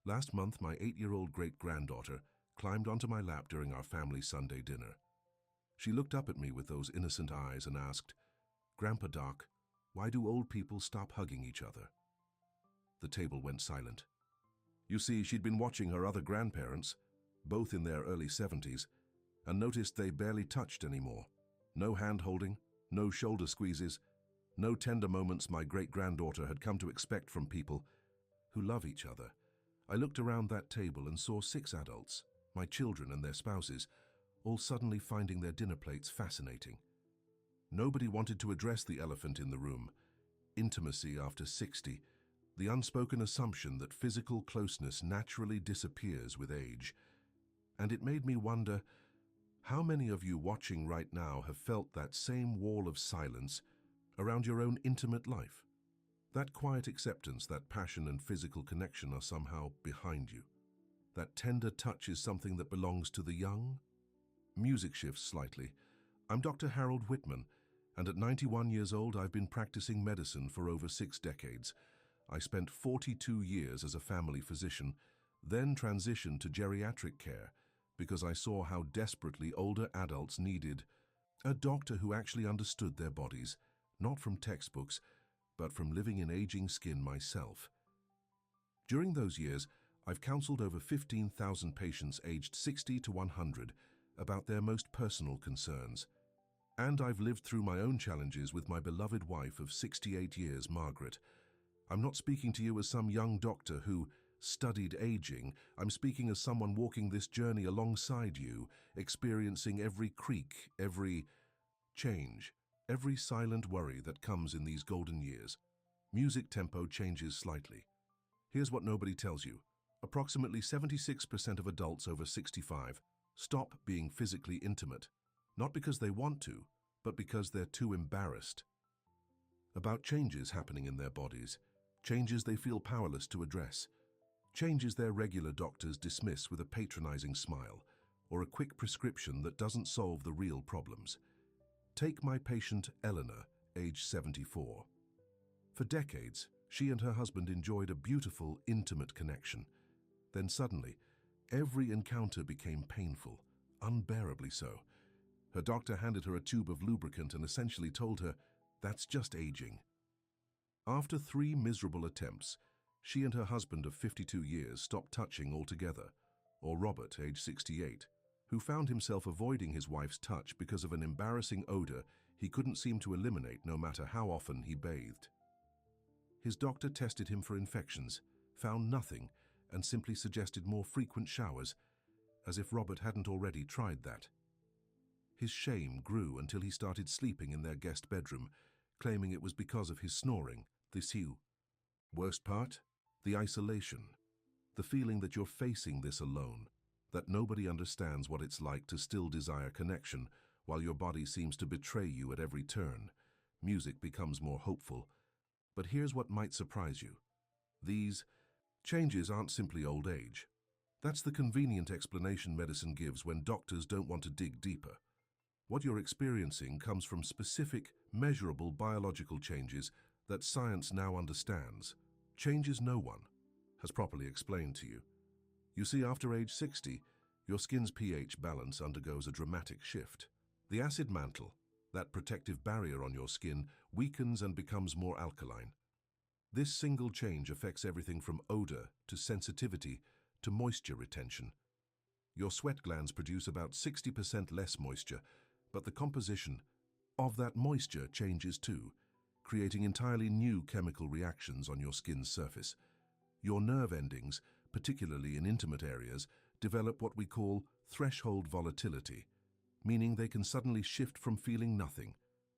Last month, my 8-year-old great-granddaughter climbed onto my lap during our family Sunday dinner. She looked up at me with those innocent eyes and asked, "Grandpa Doc, why do old people stop hugging each other?" The table went silent. You see, she'd been watching her other grandparents, both in their early 70s, and noticed they barely touched anymore. No hand-holding, no shoulder squeezes, no tender moments my great-granddaughter had come to expect from people who love each other. I looked around that table and saw 6 adults, my children and their spouses, all suddenly finding their dinner plates fascinating. Nobody wanted to address the elephant in the room, intimacy after 60, the unspoken assumption that physical closeness naturally disappears with age. And it made me wonder, how many of you watching right now have felt that same wall of silence around your own intimate life? That quiet acceptance that passion and physical connection are somehow behind you. That tender touch is something that belongs to the young? Music shifts slightly. I'm Dr. Harold Whitman, and at 91 years old I've been practicing medicine for over 6 decades. I spent 42 years as a family physician, then transitioned to geriatric care because I saw how desperately older adults needed a doctor who actually understood their bodies, not from textbooks, but from living in aging skin myself. During those years, I've counseled over 15,000 patients aged 60 to 100 about their most personal concerns. And I've lived through my own challenges with my beloved wife of 68 years, Margaret. I'm not speaking to you as some young doctor who studied aging. I'm speaking as someone walking this journey alongside you, experiencing every creak, every change, every silent worry that comes in these golden years. Music tempo changes slightly. Here's what nobody tells you. Approximately 76% of adults over 65 stop being physically intimate, not because they want to, but because they're too embarrassed about changes happening in their bodies, changes they feel powerless to address, changes their regular doctors dismiss with a patronizing smile, or a quick prescription that doesn't solve the real problems. Take my patient Eleanor, age 74. For decades, she and her husband enjoyed a beautiful, intimate connection. Then suddenly, every encounter became painful, unbearably so. Her doctor handed her a tube of lubricant and essentially told her, "That's just aging." After 3 miserable attempts, she and her husband of 52 years stopped touching altogether, or Robert, age 68, who found himself avoiding his wife's touch because of an embarrassing odor he couldn't seem to eliminate no matter how often he bathed. His doctor tested him for infections, found nothing, and simply suggested more frequent showers, as if Robert hadn't already tried that. His shame grew until he started sleeping in their guest bedroom, claiming it was because of his snoring, this hue. Worst part? The isolation. The feeling that you're facing this alone, that nobody understands what it's like to still desire connection while your body seems to betray you at every turn. Music becomes more hopeful. But here's what might surprise you. These changes aren't simply old age. That's the convenient explanation medicine gives when doctors don't want to dig deeper. What you're experiencing comes from specific, measurable biological changes that science now understands. Changes no one has properly explained to you. You see, after age 60, your skin's pH balance undergoes a dramatic shift. The acid mantle, that protective barrier on your skin, weakens and becomes more alkaline. This single change affects everything from odor to sensitivity to moisture retention. Your sweat glands produce about 60% less moisture, but the composition of that moisture changes too, creating entirely new chemical reactions on your skin's surface. Your nerve endings, particularly in intimate areas, develop what we call threshold volatility, meaning they can suddenly shift from feeling nothing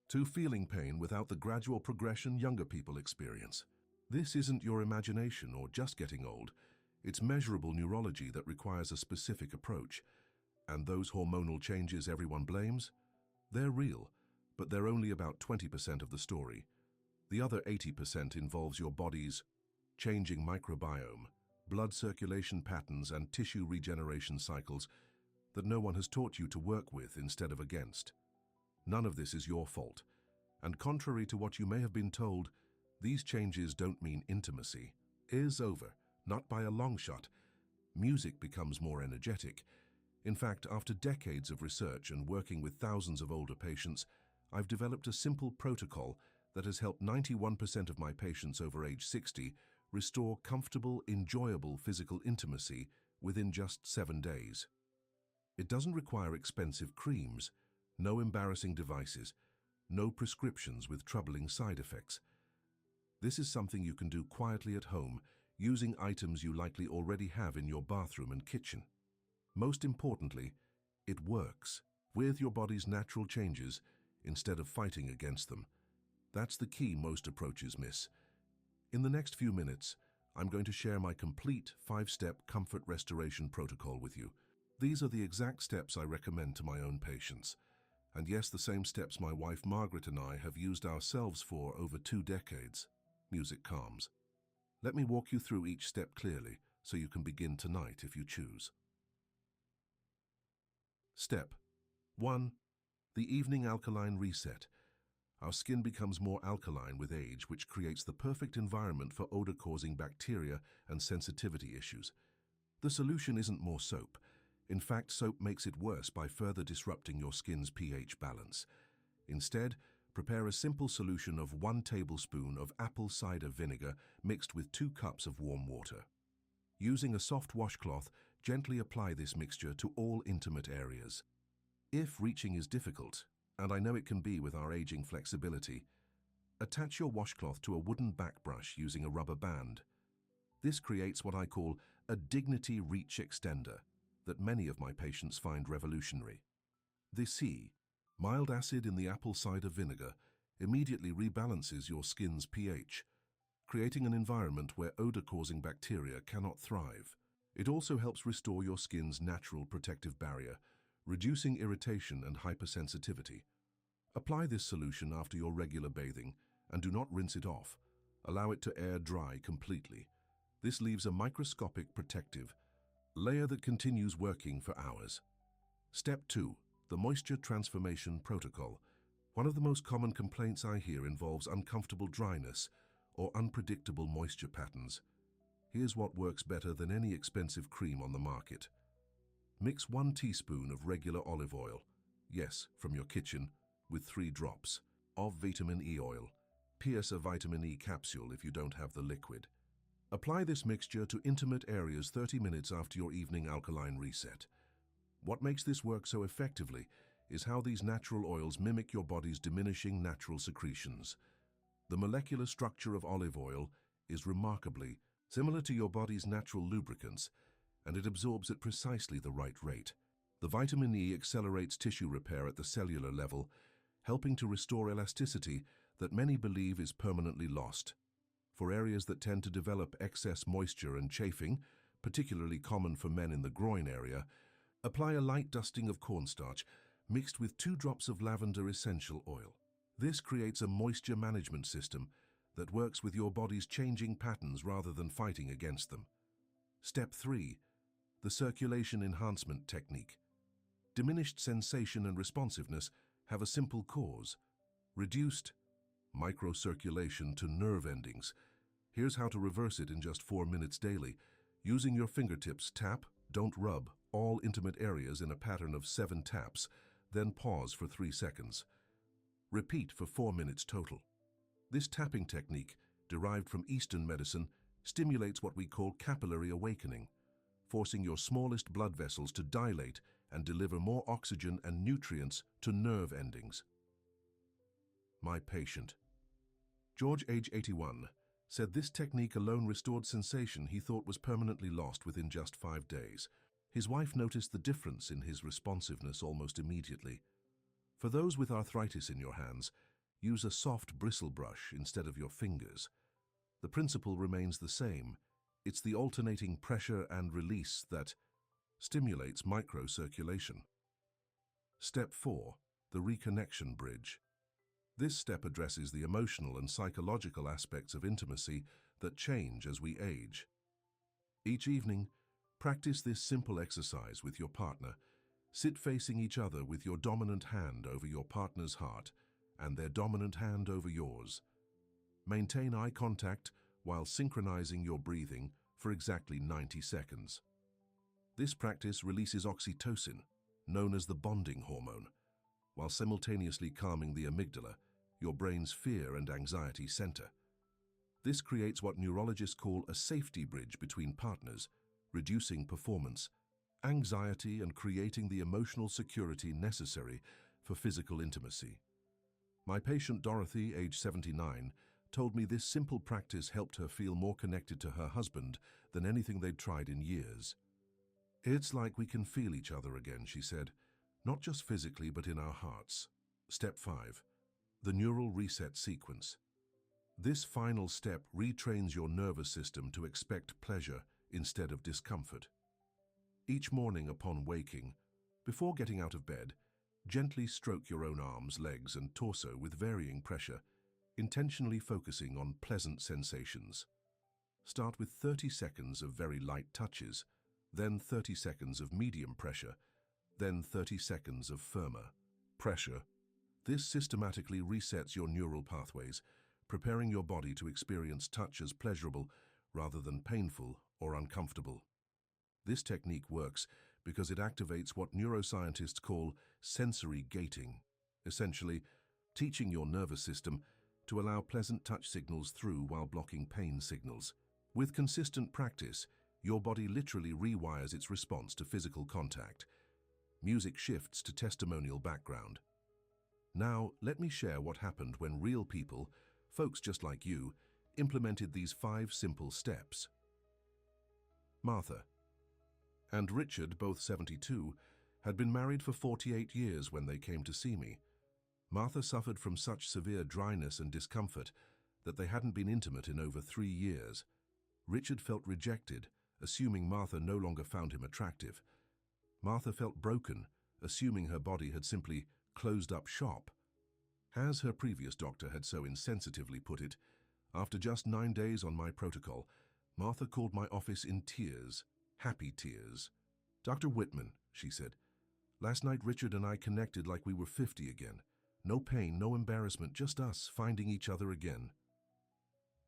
to feeling pain without the gradual progression younger people experience. This isn't your imagination or just getting old. It's measurable neurology that requires a specific approach. And those hormonal changes everyone blames? They're real, but they're only about 20% of the story. The other 80% involves your body's changing microbiome, blood circulation patterns, and tissue regeneration cycles that no one has taught you to work with instead of against. None of this is your fault. And contrary to what you may have been told, these changes don't mean intimacy is over. Not by a long shot. Music becomes more energetic. In fact, after decades of research and working with thousands of older patients, I've developed a simple protocol that has helped 91% of my patients over age 60 restore comfortable, enjoyable physical intimacy within just 7 days. It doesn't require expensive creams, no embarrassing devices, no prescriptions with troubling side effects. This is something you can do quietly at home, using items you likely already have in your bathroom and kitchen. Most importantly, it works with your body's natural changes instead of fighting against them. That's the key most approaches miss. In the next few minutes, I'm going to share my complete 5-step comfort restoration protocol with you. These are the exact steps I recommend to my own patients. And yes, the same steps my wife Margaret and I have used ourselves for over 2 decades. Music calms. Let me walk you through each step clearly so you can begin tonight if you choose. Step 1. The evening alkaline reset. Our skin becomes more alkaline with age, which creates the perfect environment for odor-causing bacteria and sensitivity issues. The solution isn't more soap. In fact, soap makes it worse by further disrupting your skin's pH balance. Instead, prepare a simple solution of 1 tablespoon of apple cider vinegar mixed with 2 cups of warm water. Using a soft washcloth, gently apply this mixture to all intimate areas. If reaching is difficult, and I know it can be with our aging flexibility, attach your washcloth to a wooden back brush using a rubber band. This creates what I call a dignity reach extender that many of my patients find revolutionary. The C, mild acid in the apple cider vinegar, immediately rebalances your skin's pH, creating an environment where odor-causing bacteria cannot thrive. It also helps restore your skin's natural protective barrier, reducing irritation and hypersensitivity. Apply this solution after your regular bathing and do not rinse it off. Allow it to air dry completely. This leaves a microscopic protective layer that continues working for hours. Step 2. The Moisture Transformation Protocol. One of the most common complaints I hear involves uncomfortable dryness or unpredictable moisture patterns. Here's what works better than any expensive cream on the market. Mix 1 teaspoon of regular olive oil, yes, from your kitchen, with 3 drops of vitamin E oil. Pierce a vitamin E capsule if you don't have the liquid. Apply this mixture to intimate areas 30 minutes after your evening alkaline reset. What makes this work so effectively is how these natural oils mimic your body's diminishing natural secretions. The molecular structure of olive oil is remarkably similar to your body's natural lubricants, and it absorbs at precisely the right rate. The vitamin E accelerates tissue repair at the cellular level, helping to restore elasticity that many believe is permanently lost. For areas that tend to develop excess moisture and chafing, particularly common for men in the groin area, apply a light dusting of cornstarch mixed with 2 drops of lavender essential oil. This creates a moisture management system that works with your body's changing patterns rather than fighting against them. Step 3. The Circulation Enhancement Technique. Diminished sensation and responsiveness have a simple cause: reduced microcirculation to nerve endings. Here's how to reverse it in just 4 minutes daily. Using your fingertips, tap, don't rub, all intimate areas in a pattern of 7 taps, then pause for 3 seconds. Repeat for 4 minutes total. This tapping technique, derived from Eastern medicine, stimulates what we call capillary awakening, forcing your smallest blood vessels to dilate and deliver more oxygen and nutrients to nerve endings. My patient, George, age 81, said this technique alone restored sensation he thought was permanently lost within just 5 days. His wife noticed the difference in his responsiveness almost immediately. For those with arthritis in your hands, use a soft bristle brush instead of your fingers. The principle remains the same. It's the alternating pressure and release that stimulates microcirculation. Step 4. The Reconnection Bridge. This step addresses the emotional and psychological aspects of intimacy that change as we age. Each evening, practice this simple exercise with your partner. Sit facing each other with your dominant hand over your partner's heart and their dominant hand over yours. Maintain eye contact while synchronizing your breathing for exactly 90 seconds. This practice releases oxytocin, known as the bonding hormone, while simultaneously calming the amygdala, your brain's fear and anxiety center. This creates what neurologists call a safety bridge between partners, reducing performance, anxiety, and creating the emotional security necessary for physical intimacy. My patient Dorothy, age 79, told me this simple practice helped her feel more connected to her husband than anything they'd tried in years. It's like we can feel each other again, she said, not just physically but in our hearts. Step 5. The neural reset sequence. This final step retrains your nervous system to expect pleasure instead of discomfort. Each morning upon waking, before getting out of bed, gently stroke your own arms, legs, and torso with varying pressure, intentionally focusing on pleasant sensations. Start with 30 seconds of very light touches, then 30 seconds of medium pressure, then 30 seconds of firmer pressure. This systematically resets your neural pathways, preparing your body to experience touch as pleasurable rather than painful or uncomfortable. This technique works because it activates what neuroscientists call sensory gating, essentially teaching your nervous system to allow pleasant touch signals through while blocking pain signals. With consistent practice, your body literally rewires its response to physical contact. Music shifts to testimonial background. Now, let me share what happened when real people, folks just like you, implemented these 5 simple steps. Martha and Richard, both 72, had been married for 48 years when they came to see me. Martha suffered from such severe dryness and discomfort that they hadn't been intimate in over 3 years. Richard felt rejected, assuming Martha no longer found him attractive. Martha felt broken, assuming her body had simply closed up shop. As her previous doctor had so insensitively put it, after just 9 days on my protocol, Martha called my office in tears, happy tears. "Dr. Whitman," she said, "last night Richard and I connected like we were 50 again. No pain, no embarrassment, just us finding each other again."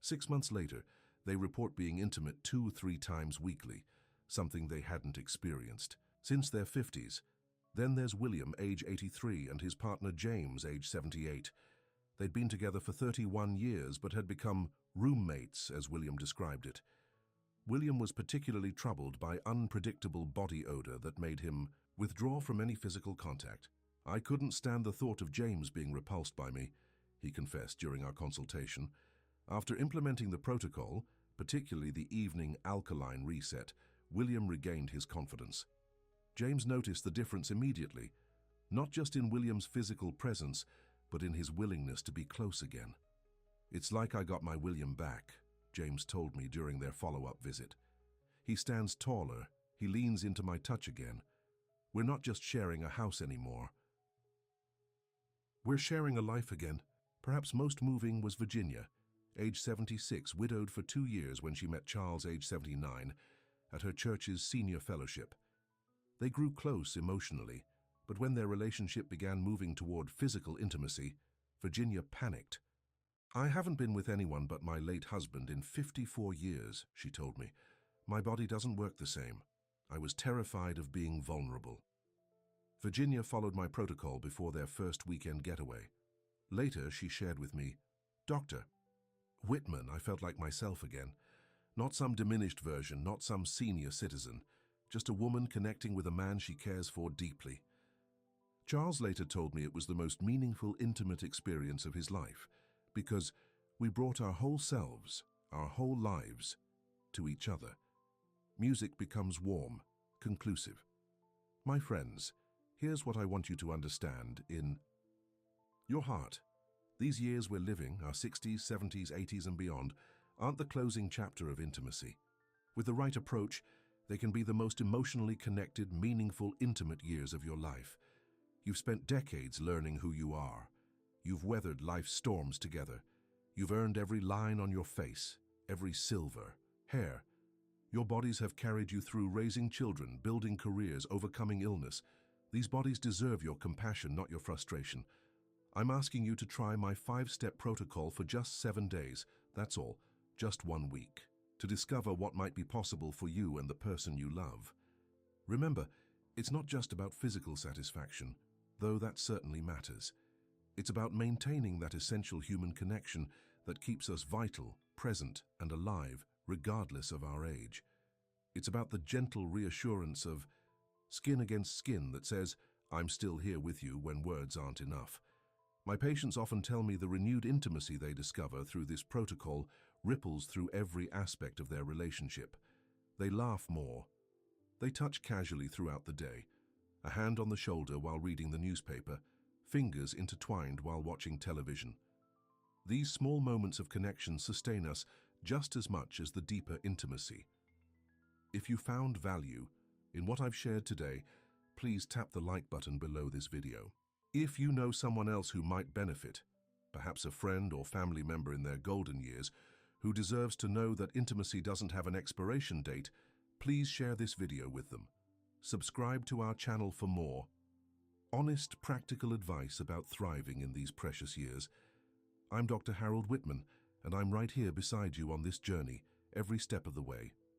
6 months later, they report being intimate 2-3 times weekly, something they hadn't experienced since their 50s. Then there's William, age 83, and his partner James, age 78. They'd been together for 31 years but had become roommates, as William described it. William was particularly troubled by unpredictable body odor that made him withdraw from any physical contact. "I couldn't stand the thought of James being repulsed by me," he confessed during our consultation. After implementing the protocol, particularly the evening alkaline reset, William regained his confidence. James noticed the difference immediately, not just in William's physical presence, but in his willingness to be close again. "It's like I got my William back," James told me during their follow-up visit. "He stands taller, he leans into my touch again. We're not just sharing a house anymore. We're sharing a life again." Perhaps most moving was Virginia, age 76, widowed for 2 years when she met Charles, age 79, at her church's senior fellowship. They grew close emotionally, but when their relationship began moving toward physical intimacy, Virginia panicked. "I haven't been with anyone but my late husband in 54 years, she told me. "My body doesn't work the same. I was terrified of being vulnerable." Virginia followed my protocol before their first weekend getaway. Later, she shared with me, "Dr. Whitman, I felt like myself again. Not some diminished version, not some senior citizen. Just a woman connecting with a man she cares for deeply." Charles later told me it was the most meaningful, intimate experience of his life, because we brought our whole selves, our whole lives, to each other. Music becomes warm, conclusive. My friends, here's what I want you to understand in your heart. These years we're living, our 60s, 70s, 80s, and beyond, aren't the closing chapter of intimacy. With the right approach, they can be the most emotionally connected, meaningful, intimate years of your life. You've spent decades learning who you are. You've weathered life's storms together. You've earned every line on your face, every silver, hair. Your bodies have carried you through raising children, building careers, overcoming illness. These bodies deserve your compassion, not your frustration. I'm asking you to try my 5-step protocol for just 7 days. That's all, just 1 week. to discover what might be possible for you and the person you love. Remember, it's not just about physical satisfaction, though that certainly matters. It's about maintaining that essential human connection that keeps us vital, present, and alive, regardless of our age. It's about the gentle reassurance of skin against skin that says, "I'm still here with you" when words aren't enough. My patients often tell me the renewed intimacy they discover through this protocol ripples through every aspect of their relationship. They laugh more. They touch casually throughout the day, a hand on the shoulder while reading the newspaper, fingers intertwined while watching television. These small moments of connection sustain us just as much as the deeper intimacy. If you found value in what I've shared today, please tap the like button below this video. If you know someone else who might benefit, perhaps a friend or family member in their golden years, who deserves to know that intimacy doesn't have an expiration date, please share this video with them. Subscribe to our channel for more honest, practical advice about thriving in these precious years. I'm Dr. Harold Whitman, and I'm right here beside you on this journey, every step of the way.